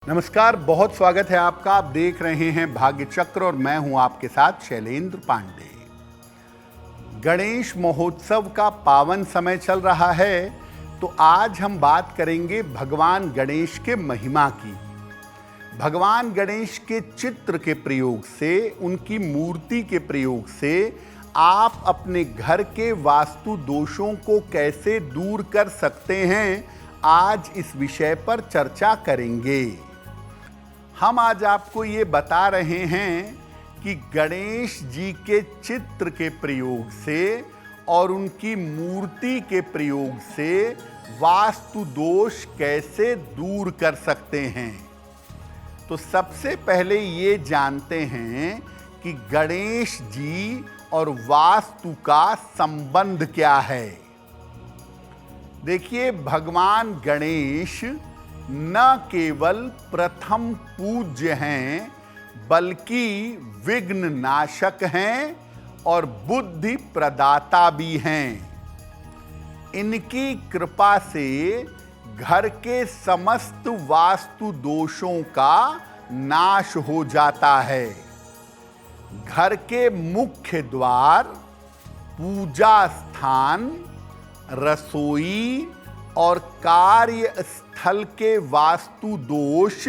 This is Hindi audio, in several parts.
नमस्कार, बहुत स्वागत है आपका। आप देख रहे हैं भाग्य चक्र और मैं हूं आपके साथ शैलेंद्र पांडे। गणेश महोत्सव का पावन समय चल रहा है, तो आज हम बात करेंगे भगवान गणेश के महिमा की। भगवान गणेश के चित्र के प्रयोग से, उनकी मूर्ति के प्रयोग से आप अपने घर के वास्तु दोषों को कैसे दूर कर सकते हैं, आज इस विषय पर चर्चा करेंगे। हम आज आपको ये बता रहे हैं कि गणेश जी के चित्र के प्रयोग से और उनकी मूर्ति के प्रयोग से वास्तु दोष कैसे दूर कर सकते हैं। तो सबसे पहले ये जानते हैं कि गणेश जी और वास्तु का संबंध क्या है। देखिए, भगवान गणेश न केवल प्रथम पूज्य हैं, बल्कि विघ्न नाशक हैं और बुद्धि प्रदाता भी हैं। इनकी कृपा से घर के समस्त वास्तु दोषों का नाश हो जाता है। घर के मुख्य द्वार, पूजा स्थान, रसोई और कार्य स्थल के वास्तु दोष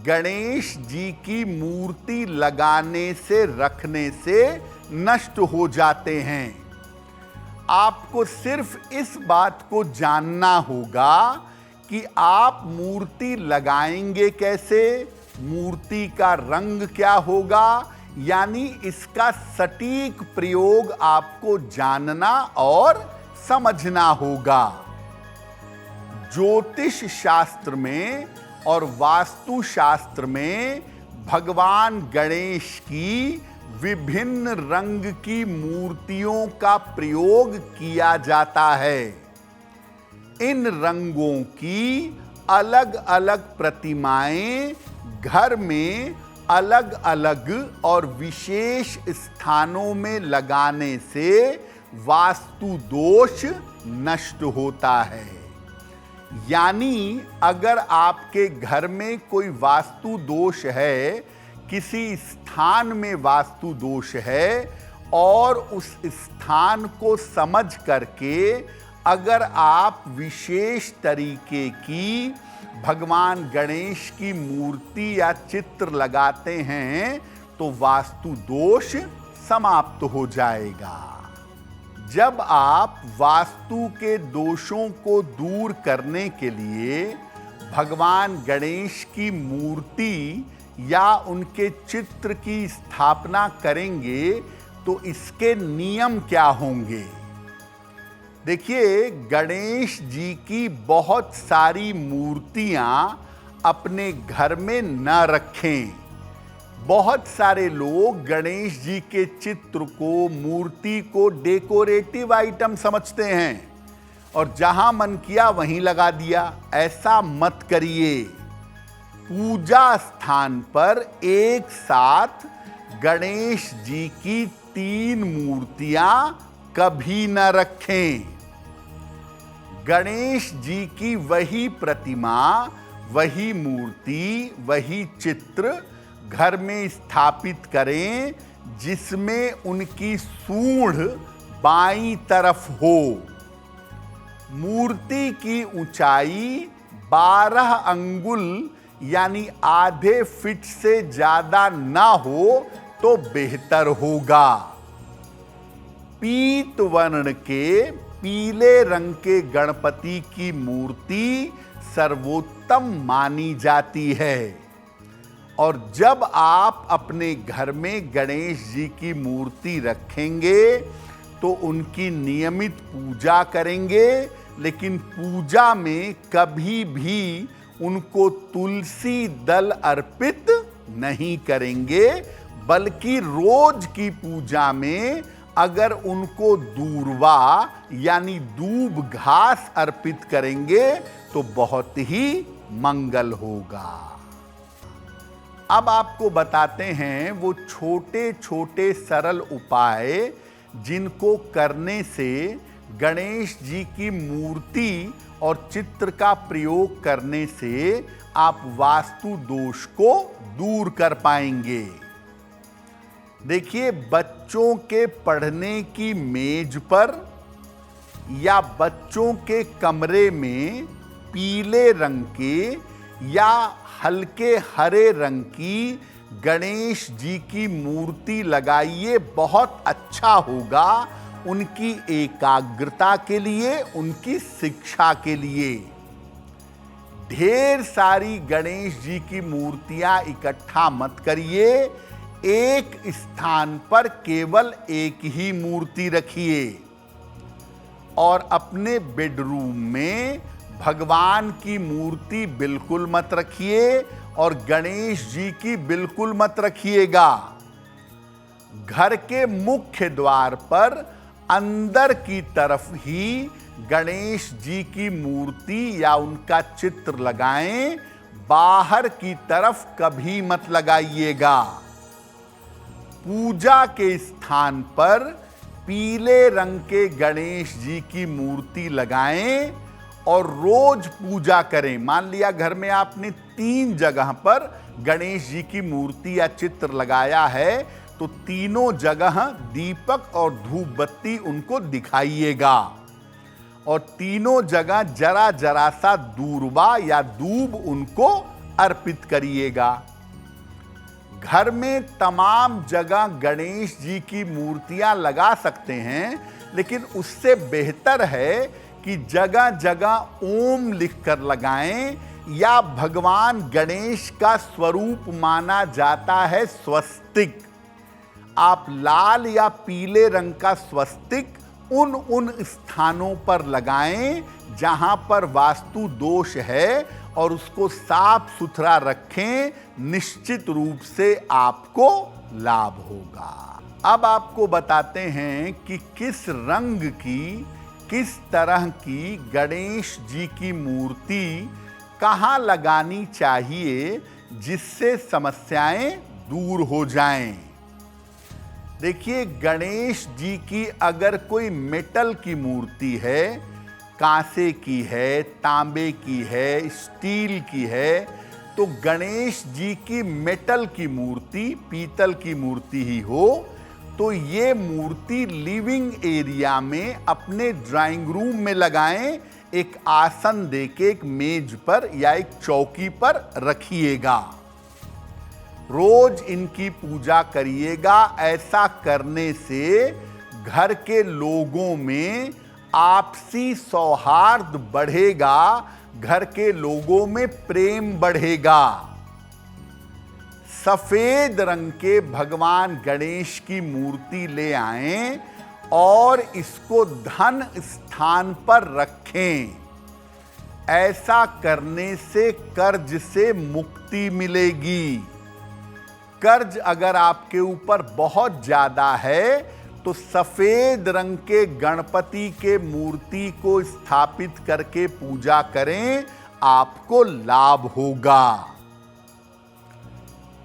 गणेश जी की मूर्ति लगाने से, रखने से नष्ट हो जाते हैं। आपको सिर्फ इस बात को जानना होगा कि आप मूर्ति लगाएंगे कैसे, मूर्ति का रंग क्या होगा, यानी इसका सटीक प्रयोग आपको जानना और समझना होगा। ज्योतिष शास्त्र में और वास्तु शास्त्र में भगवान गणेश की विभिन्न रंग की मूर्तियों का प्रयोग किया जाता है। इन रंगों की अलग अलग प्रतिमाएं घर में अलग अलग और विशेष स्थानों में लगाने से वास्तु दोष नष्ट होता है। यानी अगर आपके घर में कोई वास्तु दोष है, किसी स्थान में वास्तु दोष है, और उस स्थान को समझ करके अगर आप विशेष तरीके की भगवान गणेश की मूर्ति या चित्र लगाते हैं, तो वास्तु दोष समाप्त हो जाएगा। जब आप वास्तु के दोषों को दूर करने के लिए भगवान गणेश की मूर्ति या उनके चित्र की स्थापना करेंगे, तो इसके नियम क्या होंगे। देखिए, गणेश जी की बहुत सारी मूर्तियां अपने घर में न रखें। बहुत सारे लोग गणेश जी के चित्र को, मूर्ति को डेकोरेटिव आइटम समझते हैं और जहां मन किया वहीं लगा दिया। ऐसा मत करिए। पूजा स्थान पर एक साथ गणेश जी की 3 मूर्तियां कभी न रखें। गणेश जी की वही प्रतिमा, वही मूर्ति, वही चित्र घर में स्थापित करें जिसमें उनकी सूंड बाईं तरफ हो। मूर्ति की ऊंचाई 12 अंगुल यानी आधे फीट से ज्यादा ना हो तो बेहतर होगा। पीत वर्ण के पीले रंग के गणपति की मूर्ति सर्वोत्तम मानी जाती है। और जब आप अपने घर में गणेश जी की मूर्ति रखेंगे तो उनकी नियमित पूजा करेंगे, लेकिन पूजा में कभी भी उनको तुलसी दल अर्पित नहीं करेंगे, बल्कि रोज की पूजा में अगर उनको दूर्वा यानी दूब घास अर्पित करेंगे तो बहुत ही मंगल होगा। अब आपको बताते हैं वो छोटे छोटे सरल उपाय जिनको करने से गणेश जी की मूर्ति और चित्र का प्रयोग करने से आप वास्तु दोष को दूर कर पाएंगे। देखिए, बच्चों के पढ़ने की मेज पर या बच्चों के कमरे में पीले रंग के या हल्के हरे रंग की गणेश जी की मूर्ति लगाइए, बहुत अच्छा होगा उनकी एकाग्रता के लिए, उनकी शिक्षा के लिए। ढेर सारी गणेश जी की मूर्तियां इकट्ठा मत करिए, एक स्थान पर केवल एक ही मूर्ति रखिए और अपने बेडरूम में भगवान की मूर्ति बिल्कुल मत रखिए और गणेश जी की बिल्कुल मत रखिएगा। घर के मुख्य द्वार पर अंदर की तरफ ही गणेश जी की मूर्ति या उनका चित्र लगाएं, बाहर की तरफ कभी मत लगाइएगा। पूजा के स्थान पर पीले रंग के गणेश जी की मूर्ति लगाएं और रोज पूजा करें। मान लिया घर में आपने 3 जगह पर गणेश जी की मूर्ति या चित्र लगाया है, तो तीनों जगह दीपक और धूप बत्ती उनको दिखाइएगा और तीनों जगह जरा जरा सा दूर्वा या दूब उनको अर्पित करिएगा। घर में तमाम जगह गणेश जी की मूर्तियां लगा सकते हैं, लेकिन उससे बेहतर है कि जगह जगह ओम लिखकर लगाएं, या भगवान गणेश का स्वरूप माना जाता है स्वस्तिक। आप लाल या पीले रंग का स्वस्तिक उन स्थानों पर लगाएं जहां पर वास्तु दोष है और उसको साफ सुथरा रखें, निश्चित रूप से आपको लाभ होगा। अब आपको बताते हैं कि किस रंग की, किस तरह की गणेश जी की मूर्ति कहाँ लगानी चाहिए जिससे समस्याएं दूर हो जाएं। देखिए, गणेश जी की अगर कोई मेटल की मूर्ति है, कांसे की है, तांबे की है, स्टील की है, तो गणेश जी की मेटल की मूर्ति, पीतल की मूर्ति ही हो, तो ये मूर्ति लिविंग एरिया में अपने ड्राइंग रूम में लगाएं, एक आसन देके एक मेज पर या एक चौकी पर रखिएगा। रोज इनकी पूजा करिएगा। ऐसा करने से घर के लोगों में आपसी सौहार्द बढ़ेगा, घर के लोगों में प्रेम बढ़ेगा। सफेद रंग के भगवान गणेश की मूर्ति ले आएं और इसको धन स्थान पर रखें। ऐसा करने से कर्ज से मुक्ति मिलेगी। कर्ज अगर आपके ऊपर बहुत ज्यादा है तो सफेद रंग के गणपति के मूर्ति को स्थापित करके पूजा करें, आपको लाभ होगा।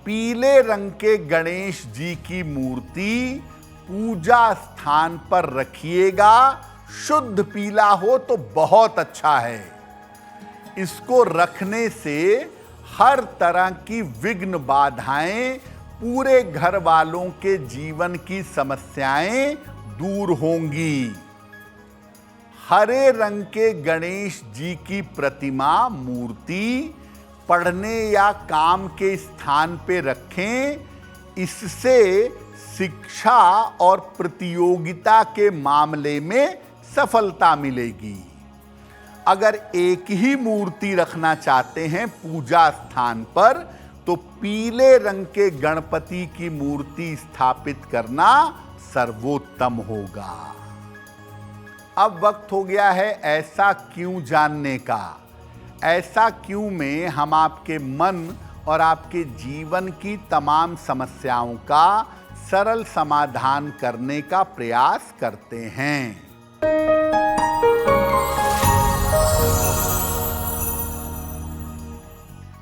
पीले रंग के गणेश जी की मूर्ति पूजा स्थान पर रखिएगा। शुद्ध पीला हो तो बहुत अच्छा है। इसको रखने से हर तरह की विघ्न बाधाएं, पूरे घर वालों के जीवन की समस्याएं दूर होंगी। हरे रंग के गणेश जी की प्रतिमा, मूर्ति पढ़ने या काम के स्थान पे रखें। इससे शिक्षा और प्रतियोगिता के मामले में सफलता मिलेगी। अगर एक ही मूर्ति रखना चाहते हैं पूजा स्थान पर, तो पीले रंग के गणपति की मूर्ति स्थापित करना सर्वोत्तम होगा। अब वक्त हो गया है ऐसा क्यों जानने का। ऐसा क्यों में हम आपके मन और आपके जीवन की तमाम समस्याओं का सरल समाधान करने का प्रयास करते हैं।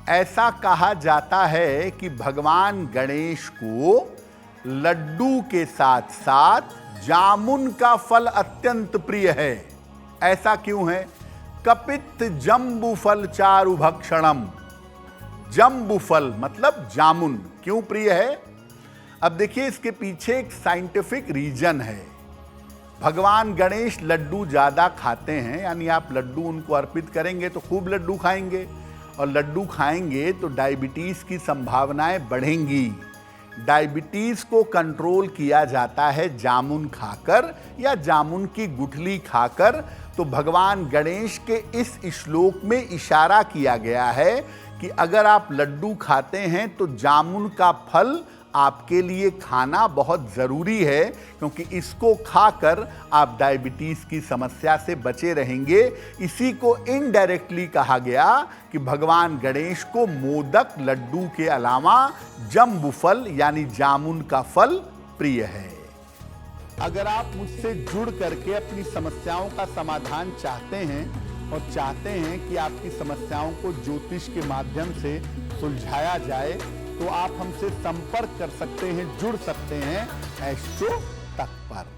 ऐसा कहा जाता है कि भगवान गणेश को लड्डू के साथ साथ जामुन का फल अत्यंत प्रिय है। ऐसा क्यों है? कपित्थ जम्बू फल चारु भक्षणम। जम्बू फल मतलब जामुन क्यों प्रिय है? अब देखिए, इसके पीछे एक साइंटिफिक रीजन है। भगवान गणेश लड्डू ज्यादा खाते हैं, यानी आप लड्डू उनको अर्पित करेंगे तो खूब लड्डू खाएंगे, और लड्डू खाएंगे तो डायबिटीज की संभावनाएं बढ़ेंगी। डायबिटीज को कंट्रोल किया जाता है जामुन खाकर या जामुन की गुठली खाकर। तो भगवान गणेश के इस श्लोक में इशारा किया गया है कि अगर आप लड्डू खाते हैं तो जामुन का फल आपके लिए खाना बहुत ज़रूरी है, क्योंकि इसको खाकर आप डायबिटीज़ की समस्या से बचे रहेंगे। इसी को इनडायरेक्टली कहा गया कि भगवान गणेश को मोदक लड्डू के अलावा जम्बू फल यानी जामुन का फल प्रिय है। अगर आप मुझसे जुड़ करके अपनी समस्याओं का समाधान चाहते हैं और चाहते हैं कि आपकी समस्याओं को ज्योतिष के माध्यम से सुलझाया जाए, तो आप हमसे संपर्क कर सकते हैं, जुड़ सकते हैं एस्ट्रो तक पर।